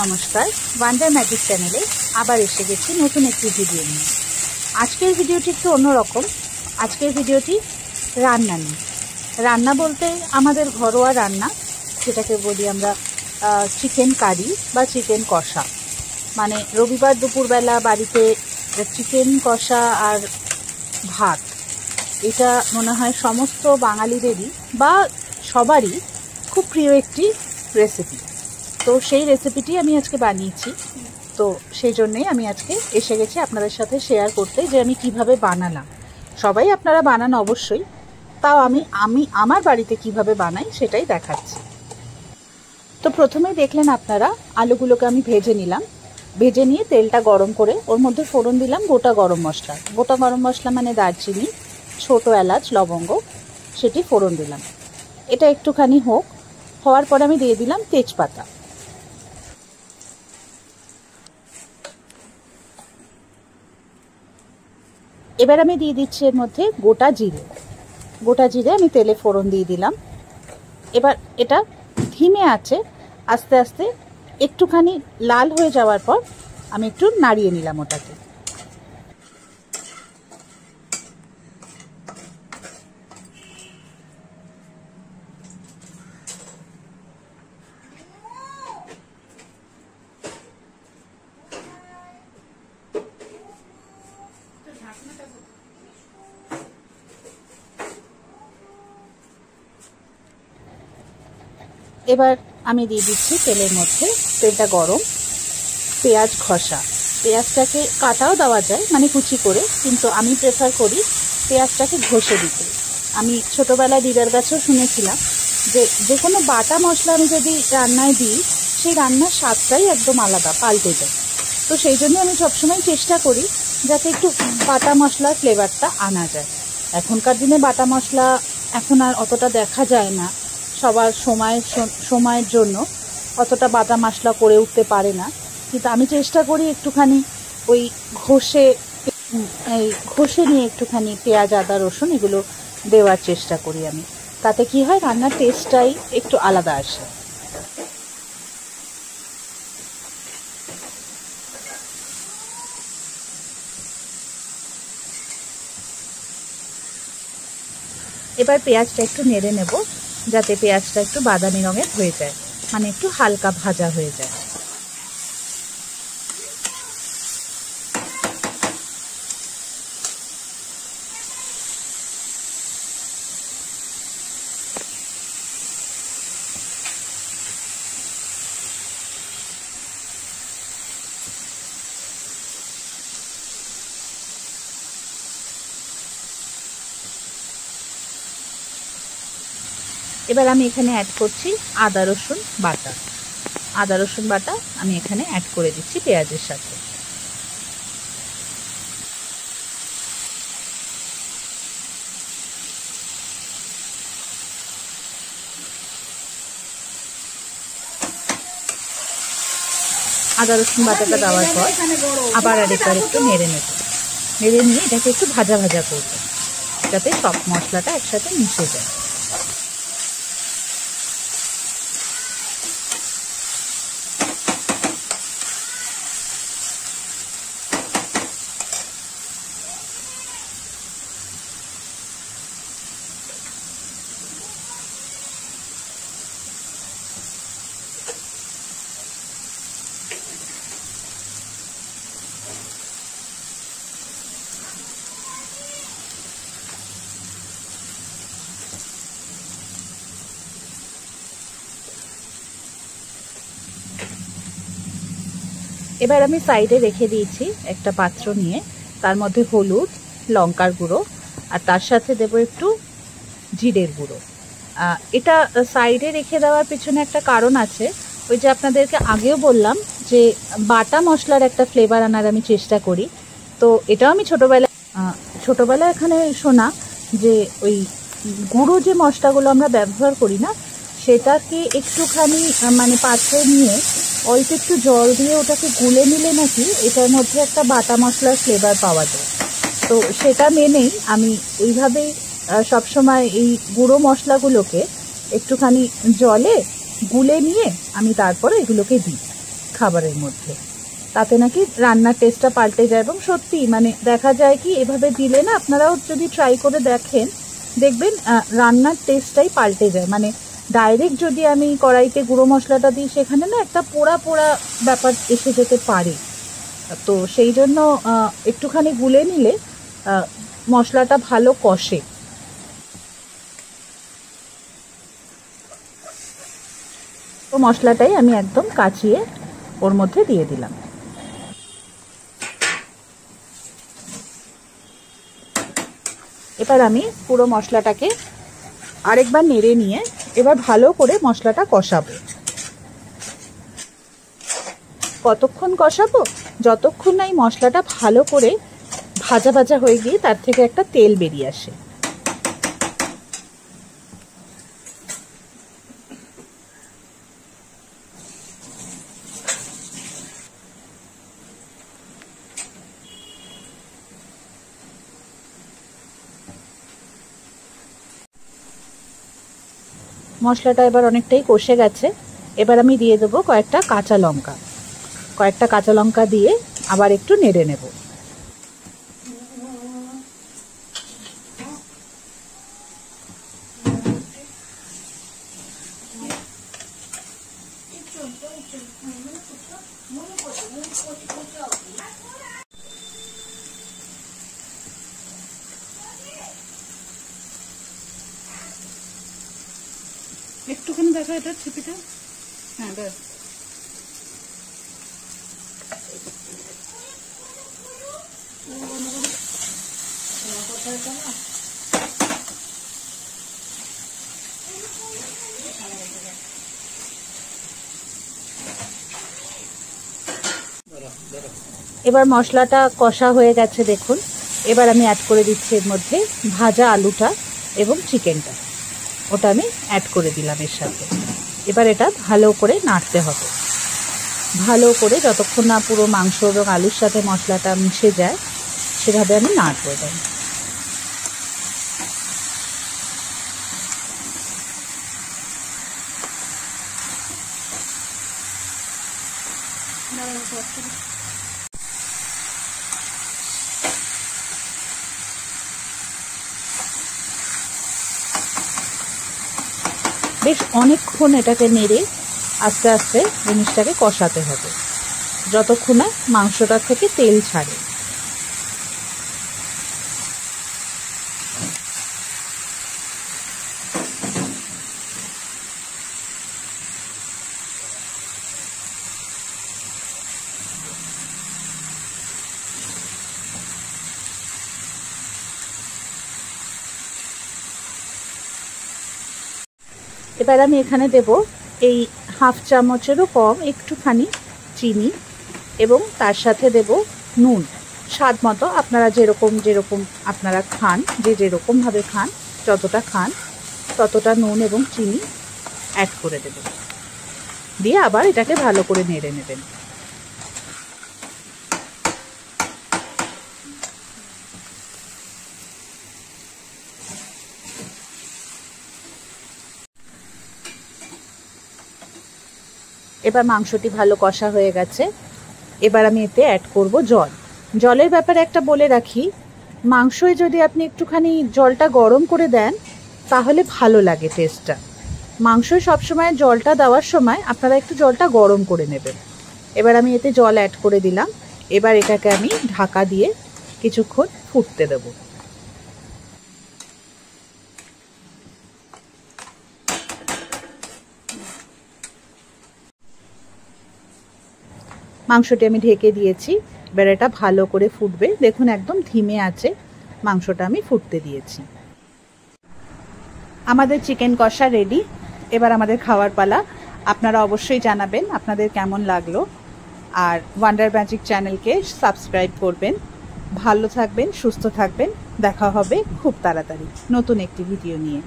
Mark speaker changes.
Speaker 1: নমস্কার, wonder magic চ্যানেলে আবার এসে গেছি নতুন একটি ভিডিও নিয়ে। আজকের ভিডিওটি একটু অন্যরকম। আজকের ভিডিওটি রান্না নিয়ে। রান্না বলতে আমাদের ঘরোয়া রান্না, যেটাকে বলি আমরা চিকেন কারি বা চিকেন কষা। মানে রবিবার দুপুরবেলা বাড়িতে চিকেন কষা আর ভাত, এটা মনে হয় সমস্ত বাঙালিদেরই বা সবারই খুব প্রিয় একটি রেসিপি। তো সেই রেসিপিটি আমি আজকে বানিয়েছি। তো সেই জন্যেই আমি আজকে এসে গেছি আপনাদের সাথে শেয়ার করতে যে আমি কিভাবে বানালাম। সবাই আপনারা বানান অবশ্যই, তাও আমি আমার বাড়িতে কিভাবে বানাই সেটাই দেখাচ্ছি। তো প্রথমেই দেখলেন আপনারা, আলুগুলোকে আমি ভেজে নিলাম। ভেজে নিয়ে তেলটা গরম করে ওর মধ্যে ফোড়ন দিলাম গোটা গরম মশলা। গোটা গরম মশলা মানে দারচিনি, ছোট এলাচ, লবঙ্গ, সেটি ফোড়ন দিলাম। এটা একটুখানি হওয়ার পরে আমি দিয়ে দিলাম তেজপাতা। এবার আমি দিয়ে দিচ্ছি এর মধ্যে গোটা জিরে আমি তেলে ফোড়ন দিয়ে দিলাম। এবার এটা ধিমে আছে, আস্তে আস্তে একটুখানি লাল হয়ে যাওয়ার পর আমি একটু নাড়িয়ে নিলাম ওটাকে। এবার আমি দিয়ে দিচ্ছি তেলের মধ্যে, তেলটা গরম, পেঁয়াজ ঘষা। পেঁয়াজটাকে কাটাও দেওয়া যায়, মানে কুচি করে, কিন্তু আমি প্রেফার করি পেঁয়াজটাকে ঘষে দিতে। আমি ছোটোবেলায় দিদার কাছেও শুনেছিলাম যে কোনো বাটা মশলা আমি যদি রান্নায় দিই, সেই রান্নার স্বাদটাই একদম আলাদা, পাল্টে যায়। তো সেই জন্য আমি সবসময় চেষ্টা করি যাতে একটু বাটা মশলার ফ্লেভারটা আনা যায়। এখনকার দিনে বাটা মশলা এখন আর অতটা দেখা যায় না, সবার সময়ের জন্য অতটা বাটা মশলা করে উঠতে পারে না। কিন্তু আমি চেষ্টা করি একটুখানি ওই ঘষে নিয়ে একটুখানি পেঁয়াজ, আদা, রসুন এগুলো দেওয়ার চেষ্টা করি আমি। তাতে কি হয়, রান্নার টেস্টটাই একটু আলাদা আসে। এবার পেঁয়াজটা একটু নেড়ে নেব, যাতে পেঁয়াজটা একটু বাদামি রঙের হয়ে যায়, মানে একটু হালকা ভাজা হয়ে যায়। এবার আমি এখানে অ্যাড করছি আদা রসুন বাটা। আদা রসুন বাটা আমি এখানে অ্যাড করে দিচ্ছি পেঁয়াজের সাথে। আদা রসুন বাটাটা দেওয়ার পর আবার আরেকবার একটু নেড়ে নেব। নেড়ে নিয়ে এটাকে একটু ভাজা ভাজা করব, যাতে সব মশলাটা একসাথে মিশে যায়। এবার আমি সাইডে রেখে দিয়েছি একটা পাত্র নিয়ে, তার মধ্যে হলুদ, লঙ্কার গুঁড়ো, আর তার সাথে দেব একটু জিরের গুঁড়ো। এটা সাইডে রেখে দেওয়ার পেছনে একটা কারণ আছে। ওই যে আপনাদেরকে আগেও বললাম যে বাটা মশলার একটা ফ্লেভার আনার আমি চেষ্টা করি। তো এটাও আমি ছোটোবেলায় এখানে শোনা যে ওই গুঁড়ো যে মশলাগুলো আমরা ব্যবহার করি না, সেটাকে একটুখানি মানে পাত্রে নিয়ে অল্প একটু জল দিয়ে ওটাকে গুলে নিলে নাকি এটার মধ্যে একটা বাটা মশলার ফ্লেভার পাওয়া যায়। তো সেটা মেনেই আমি এইভাবেই সবসময় এই গুঁড়ো মশলাগুলোকে একটুখানি জলে গুলে নিয়ে আমি তারপরে এগুলোকে দিই। খাবারের মধ্যে, তাতে নাকি রান্নার টেস্টটা পাল্টে যায়। এবং সত্যি মানে দেখা যায় কি এভাবে দিলে না, আপনারাও যদি ট্রাই করে দেখেন দেখবেন রান্নার টেস্টটাই পাল্টে যায়। মানে ডাইরেক্ট যদি আমি কড়াইতে গুঁড়ো মশলাটা দিই সেখানে না একটা পোড়া পোড়া ব্যাপার এসে যেতে পারে। তো সেই জন্য একটুখানি গুলে নিলে মশলাটা ভালো কষে। তো মশলাটাই আমি একদম কাচিয়ে ওর মধ্যে দিয়ে দিলাম। এবার আমি পুরো মশলাটাকে আরেকবার নেড়ে নিয়ে এবার ভালো করে মশলাটা কষাবো। কতক্ষণ কষাবো? যতক্ষণ না এই মশলাটা ভালো করে ভাজা ভাজা হয়ে গিয়ে তার থেকে একটা তেল বেরিয়ে আসে। মশলাটা এবার অনেকটাই কষে গেছে। এবার আমি দিয়ে দেবো কয়েকটা কাঁচা লঙ্কা দিয়ে আবার একটু নেড়ে নেব। একটুখানি দেখা এটা ছিপিটা, হ্যাঁ ব্যাস। এবার মশলাটা কষা হয়ে গেছে দেখুন। এবার আমি অ্যাড করে দিচ্ছি এর মধ্যে ভাজা আলুটা এবং চিকেনটা, ওটা আমি অ্যাড করে দিলাম এর সাথে। এবার এটা ভালো করে নাড়তে হবে, ভালো করে যতক্ষণ না পুরো মাংস এবং আলুর সাথে মশলাটা মিশে যায় সেভাবে আমি নাড়বো। বেশ অনেকক্ষণ এটাকে নেড়ে আস্তে আস্তে জিনিসটাকে কষাতে হবে যতক্ষণ না মাংসটা থেকে তেল ছাড়ে। এবার আমি এখানে দেব এই হাফ চামচেরও কম একটুখানি চিনি এবং তার সাথে দেব নুন স্বাদ মতো। আপনারা যেরকম আপনারা খান, যেরকমভাবে খান, যতটা খান ততটা নুন এবং চিনি অ্যাড করে দেব, দিয়ে আবার এটাকে ভালো করে নেড়ে নেবেন। এবার মাংসটি ভালো কষা হয়ে গেছে। এবার আমি এতে অ্যাড করব জল। জলের ব্যাপারে একটা বলে রাখি, মাংসয় যদি আপনি একটুখানি জলটা গরম করে দেন তাহলে ভালো লাগে টেস্টটা। মাংসয় সবসময় জলটা দেওয়ার সময় আপনারা একটু জলটা গরম করে নেবেন। এবার আমি এতে জল অ্যাড করে দিলাম। এবার এটাকে আমি ঢাকা দিয়ে কিছুক্ষণ ফুটতে দেবো। মাংসটি আমি ঢেকে দিয়েছি। এবার এটা ভালো করে ফুটবে। দেখুন একদম ধিমে আছে মাংসটা আমি ফুটতে দিয়েছি। আমাদের চিকেন কষা রেডি। এবার আমাদের খাওয়ার পালা। আপনারা অবশ্যই জানাবেন আপনাদের কেমন লাগলো, আর ওয়ান্ডার ম্যাজিক চ্যানেলকে সাবস্ক্রাইব করবেন। ভালো থাকবেন, সুস্থ থাকবেন। দেখা হবে খুব তাড়াতাড়ি নতুন একটি ভিডিও নিয়ে।